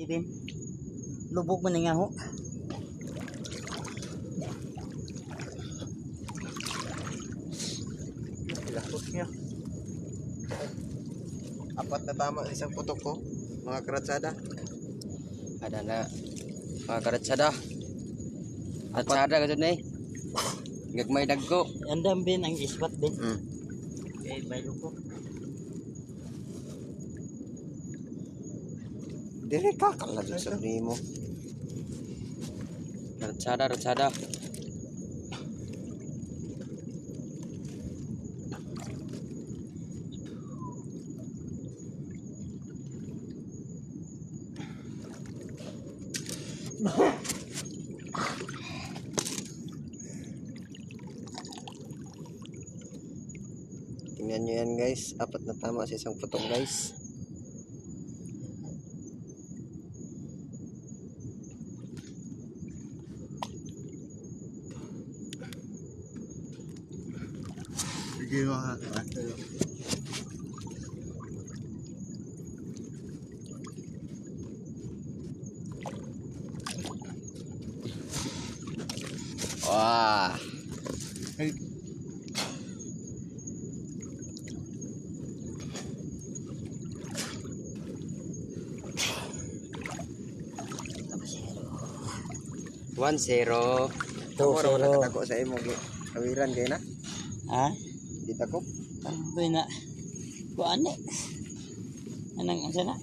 Ibin, lubog man nga ho. Ilakot niya. Apat na tama sa isang putok ko, mga karatsada. Ada na mga karatsada. Karatsada ka dun eh. Gagmay dagko. Andam bin ang iswat bin. Hmm. Okay, baylo ko. Dire ka kala dyan sa mo. Karatsada, karatsada. Tingnan nyo yan guys, apat na tama sa isang putok guys. Sige mga Wah. One zero. Two, Ako zero. nakatako sa imo kawiran kay na. Ha? Di takop. Tamboy na. Kuan ni. Anang asa na?